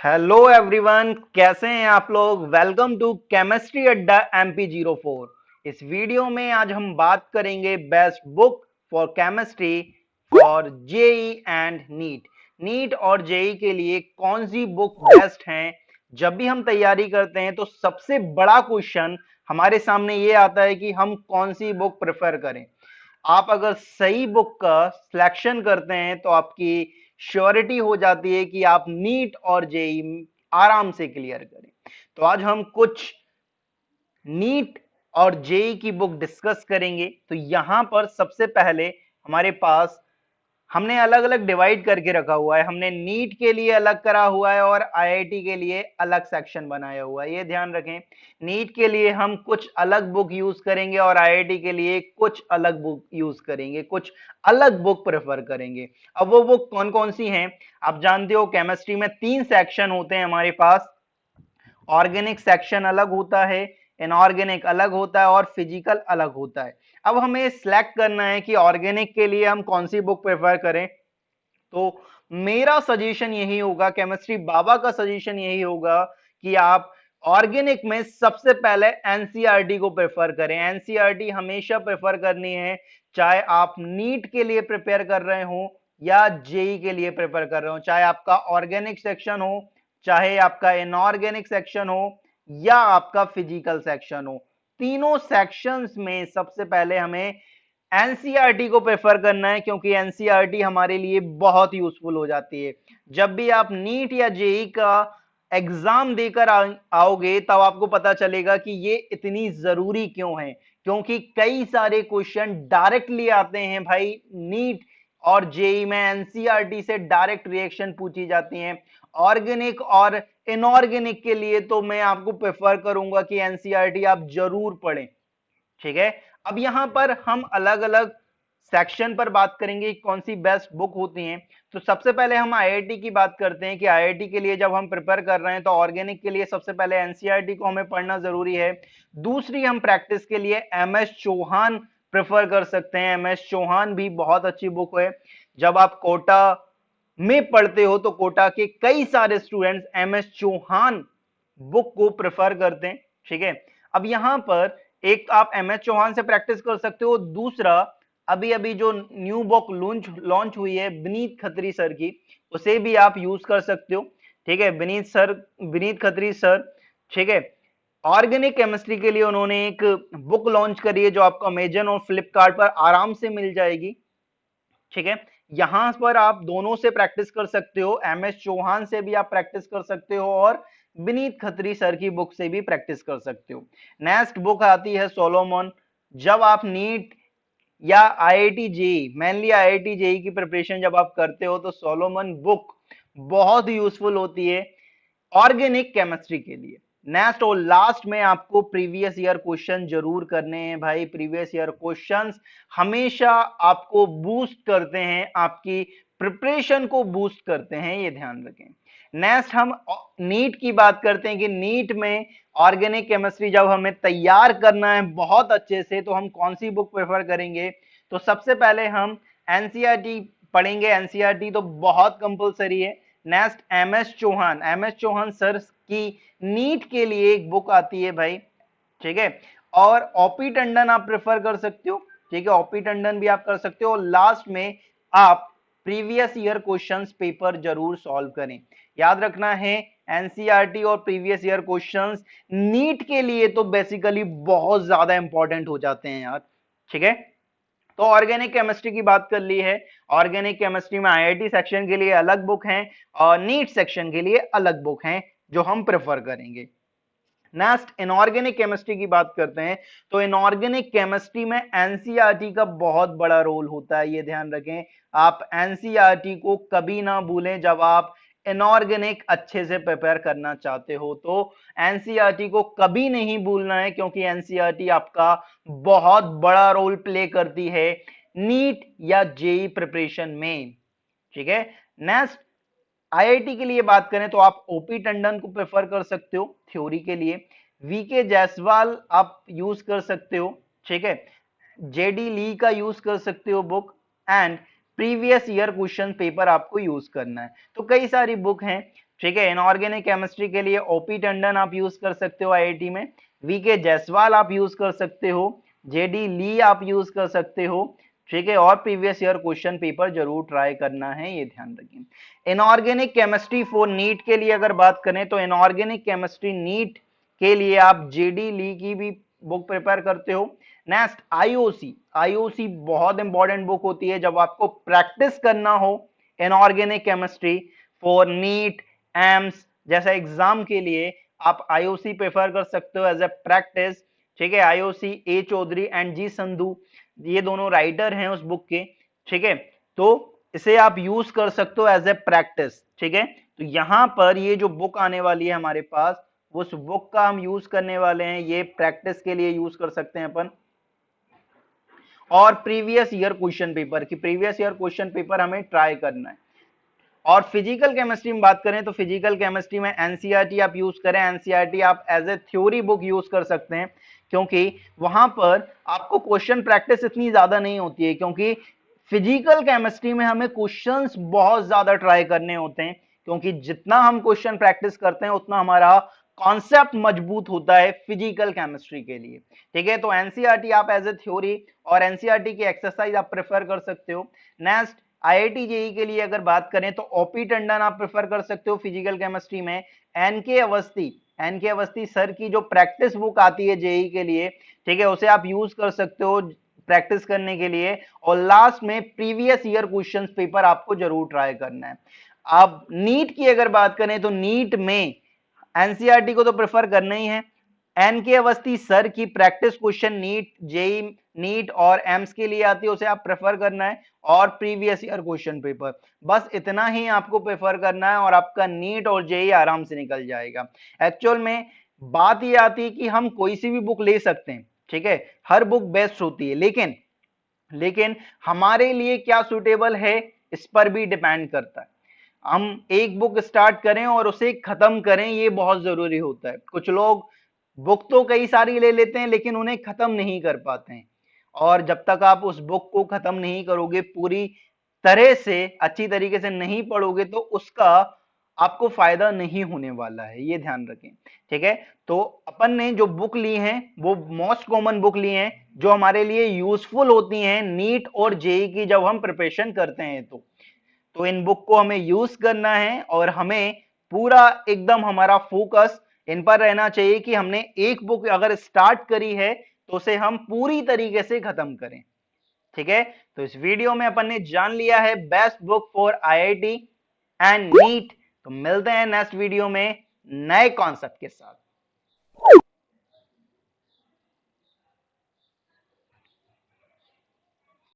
Hello everyone, कैसे हैं आप लोग। वेलकम टू केमिस्ट्री अड्डा MP04। इस वीडियो में आज हम बात करेंगे best book for chemistry for JEE and NEET. NEET और जेई के लिए कौन सी बुक बेस्ट हैं। जब भी हम तैयारी करते हैं तो सबसे बड़ा क्वेश्चन हमारे सामने ये आता है कि हम कौन सी बुक प्रेफर करें। आप अगर सही बुक का सिलेक्शन करते हैं तो आपकी श्योरिटी हो जाती है कि आप नीट और जेई आराम से क्लियर करें। तो आज हम कुछ नीट और जेई की बुक डिस्कस करेंगे। तो यहां पर सबसे पहले हमारे पास हमने अलग अलग डिवाइड करके रखा हुआ है। हमने नीट के लिए अलग करा हुआ है और आईआईटी के लिए अलग सेक्शन बनाया हुआ है, ये ध्यान रखें। नीट के लिए हम कुछ अलग बुक यूज करेंगे और आईआईटी के लिए कुछ अलग बुक यूज करेंगे, कुछ अलग बुक प्रेफर करेंगे। अब वो बुक कौन कौन सी हैं आप जानते हो। केमिस्ट्री में 3 सेक्शन होते हैं हमारे पास। ऑर्गेनिक सेक्शन अलग होता है, इनऑर्गेनिक अलग होता है और फिजिकल अलग होता है। अब हमें सिलेक्ट करना है कि ऑर्गेनिक के लिए हम कौन सी बुक प्रेफर करें। तो मेरा सजेशन यही होगा, केमिस्ट्री बाबा का सजेशन यही होगा कि आप ऑर्गेनिक में सबसे पहले एनसीईआरटी को प्रेफर करें। एनसीईआरटी हमेशा प्रेफर करनी है, चाहे आप नीट के लिए प्रिपेयर कर रहे हो या जेई के लिए प्रिपेयर कर रहे हो, चाहे आपका ऑर्गेनिक सेक्शन हो, चाहे आपका इनऑर्गेनिक सेक्शन हो या आपका फिजिकल सेक्शन हो। तीनों सेक्शंस में सबसे पहले हमें एनसीईआरटी को प्रेफर करना है, क्योंकि एनसीईआरटी हमारे लिए बहुत यूजफुल हो जाती है। जब भी आप नीट या जेई का एग्जाम देकर आओगे तब आपको पता चलेगा कि ये इतनी जरूरी क्यों है। क्योंकि कई सारे क्वेश्चन डायरेक्टली आते हैं भाई। नीट और जेई में एनसीईआरटी से डायरेक्ट रिएक्शन पूछी जाती हैं। ऑर्गेनिक और इनऑर्गेनिक के लिए तो मैं आपको प्रेफर करूंगा कि एनसीईआरटी आप जरूर पढ़ें। ठीक है। अब यहां पर हम अलग अलग सेक्शन पर बात करेंगे कि कौन सी बेस्ट बुक होती हैं। तो सबसे पहले हम आईआईटी की बात करते हैं कि आईआईटी के लिए जब हम प्रिपेयर कर रहे हैं तो ऑर्गेनिक के लिए सबसे पहले एनसीईआरटी को हमें पढ़ना जरूरी है। दूसरी हम प्रैक्टिस के लिए एमएस चौहान प्रेफर कर सकते हैं। एमएस चौहान भी बहुत अच्छी बुक है। जब आप कोटा में पढ़ते हो तो कोटा के कई सारे स्टूडेंट्स एमएस चौहान बुक को प्रेफर करते हैं। ठीक है। अब यहां पर एक आप एमएस चौहान से प्रैक्टिस कर सकते हो। दूसरा, अभी अभी जो न्यू बुक लॉन्च लॉन्च हुई है विनीत खत्री सर की, उसे भी आप यूज कर सकते हो। ठीक है। विनीत खत्री सर, ठीक है, ऑर्गेनिक केमिस्ट्री के लिए उन्होंने एक बुक लॉन्च करी है जो आपको अमेजन और फ्लिपकार्ट पर आराम से मिल जाएगी। ठीक है। यहां पर आप दोनों से प्रैक्टिस कर सकते हो, एमएस चौहान से भी आप प्रैक्टिस कर सकते हो और विनीत खत्री सर की बुक से भी प्रैक्टिस कर सकते हो। नेक्स्ट बुक आती है सोलोमन। जब आप नीट या IIT JEE, mainly IIT JEE की प्रिपरेशन जब आप करते हो तो सोलोमन बुक बहुत यूजफुल होती है ऑर्गेनिक केमिस्ट्री के लिए। नेक्स्ट और लास्ट में आपको प्रीवियस ईयर क्वेश्चन जरूर करने हैं भाई। प्रीवियस ईयर क्वेश्चंस हमेशा आपको बूस्ट करते हैं, आपकी प्रिपरेशन को बूस्ट करते हैं, ये ध्यान रखें। नेक्स्ट हम नीट की बात करते हैं कि नीट में ऑर्गेनिक केमिस्ट्री जब हमें तैयार करना है बहुत अच्छे से तो हम कौन सी बुक प्रेफर करेंगे। तो सबसे पहले हम एनसीईआरटी पढ़ेंगे। एनसीईआरटी तो बहुत कंपलसरी है। नेक्स्ट एमएस चौहान सर की नीट के लिए एक बुक आती है भाई। ठीक है। और ओपी टंडन आप प्रेफर कर सकते हो। ठीक है, ओपी टंडन भी आप कर सकते हो। लास्ट में आप प्रीवियस ईयर क्वेश्चंस पेपर जरूर सॉल्व करें। याद रखना है, एनसीईआरटी और प्रीवियस ईयर क्वेश्चंस नीट के लिए तो बेसिकली बहुत ज्यादा इंपॉर्टेंट हो जाते हैं यार। ठीक है। तो ऑर्गेनिक केमिस्ट्री की बात कर ली है। ऑर्गेनिक केमिस्ट्री में आईआईटी सेक्शन के लिए अलग बुक हैं और नीट सेक्शन के लिए अलग बुक हैं जो हम प्रेफर करेंगे। नेक्स्ट इनऑर्गेनिक केमिस्ट्री की बात करते हैं। तो इनऑर्गेनिक केमिस्ट्री में एनसीईआरटी का बहुत बड़ा रोल होता है, ये ध्यान रखें। आप एनसीईआरटी को कभी ना भूलें जब आप इनऑर्गेनिक अच्छे से प्रिपेयर करना चाहते हो तो एनसीईआरटी को कभी नहीं भूलना है, क्योंकि एनसीईआरटी आपका बहुत बड़ा रोल प्ले करती है नीट या जेई प्रिपरेशन में। ठीक है। नेक्स्ट आईआईटी के लिए बात करें तो आप ओपी टंडन को प्रेफर कर सकते हो थ्योरी के लिए। वीके जायसवाल आप यूज कर सकते हो। ठीक है। जेडी ली का यूज कर सकते हो book. And previous year question paper आपको यूज करना है। तो कई सारी बुक हैं। ठीक है। इनऑर्गेनिक केमिस्ट्री के लिए ओपी टंडन आप यूज कर सकते हो आईआईटी में, वीके जायसवाल आप यूज कर सकते हो, जेडी ली आप यूज कर सकते हो। ठीक है, और प्रीवियस ईयर क्वेश्चन पेपर जरूर ट्राई करना है, ये ध्यान रखिए। इनऑर्गेनिक केमिस्ट्री फॉर नीट के लिए अगर बात करें तो इनऑर्गेनिक केमिस्ट्री नीट के लिए आप जेडी ली की भी बुक प्रिपेयर करते हो। नेक्स्ट आईओसी, आईओसी बहुत इंपॉर्टेंट बुक होती है जब आपको प्रैक्टिस करना हो inorganic chemistry for NEET AIIMS जैसा एग्जाम के लिए आप आईओसी प्रेफर कर सकते हो एज ए प्रैक्टिस। ठीक है, आईओसी ए चौधरी एंड जी संधू ये दोनों राइटर हैं उस बुक के। ठीक है, तो इसे आप यूज कर सकते हो एज ए प्रैक्टिस। ठीक है, तो यहां पर ये जो बुक आने वाली है हमारे पास, उस बुक का हम यूज करने वाले हैं, ये प्रैक्टिस के लिए यूज कर सकते हैं अपन। और प्रीवियस ईयर क्वेश्चन पेपर की प्रीवियस ईयर क्वेश्चन पेपर हमें ट्राई करना है। और फिजिकल केमिस्ट्री में बात करें तो फिजिकल केमिस्ट्री में एनसीईआरटी आप यूज करें, एनसीईआरटी आप as a theory book use कर सकते हैं, क्योंकि वहां पर आपको क्वेश्चन प्रैक्टिस इतनी ज्यादा नहीं होती है, क्योंकि फिजिकल केमिस्ट्री में हमें क्वेश्चंस बहुत ज्यादा ट्राई करने होते हैं, क्योंकि जितना हम क्वेश्चन प्रैक्टिस करते हैं उतना हमारा कॉन्सेप्ट मजबूत होता है फिजिकल केमिस्ट्री के लिए। ठीक है, तो एनसीईआरटी आप एज ए थ्योरी और एनसीईआरटी की एक्सरसाइज आप प्रेफर कर सकते हो। नेक्स्ट आईआईटी जेई के लिए अगर बात करें तो ओपी टंडन आप प्रेफर कर सकते हो फिजिकल केमिस्ट्री में। एनके अवस्थी सर की जो प्रैक्टिस बुक आती है जेई के लिए, ठीक है, उसे आप यूज कर सकते हो प्रैक्टिस करने के लिए। और लास्ट में प्रीवियस ईयर क्वेश्चंस पेपर आपको जरूर ट्राई करना है। अब नीट की अगर बात करें तो नीट में एनसीईआरटी को तो प्रेफर करना ही है। एनके अवस्थी सर की practice question NEET JEE NEET और एम्स के लिए आती है, उसे आप प्रेफर करना है। और प्रीवियस ईयर क्वेश्चन पेपर, बस इतना ही आपको प्रेफर करना है और आपका नीट और जेई आराम से निकल जाएगा। एक्चुअल में बात ये आती है कि हम कोई सी भी बुक ले सकते हैं, ठीक है, हर बुक बेस्ट होती है, लेकिन हमारे लिए क्या सुटेबल है इस पर भी डिपेंड करता है। हम एक बुक स्टार्ट करें और उसे खत्म करें, ये बहुत जरूरी होता है। कुछ लोग बुक तो कई सारी ले लेते हैं लेकिन उन्हें खत्म नहीं कर पाते हैं, और जब तक आप उस बुक को खत्म नहीं करोगे, पूरी तरह से अच्छी तरीके से नहीं पढ़ोगे, तो उसका आपको फायदा नहीं होने वाला है, ये ध्यान रखें। ठीक है, तो अपन ने जो बुक ली हैं वो मोस्ट कॉमन बुक ली हैं जो हमारे लिए यूजफुल होती हैं नीट और जेई की जब हम प्रिपरेशन करते हैं। तो इन बुक को हमें यूज करना है और हमें पूरा एकदम हमारा फोकस इन पर रहना चाहिए कि हमने एक बुक अगर स्टार्ट करी है तो उसे हम पूरी तरीके से खत्म करें। ठीक है, तो इस वीडियो में अपन ने जान लिया है best book for IIT and NEET. तो मिलते हैं नेक्स्ट वीडियो में नए कॉन्सेप्ट के साथ।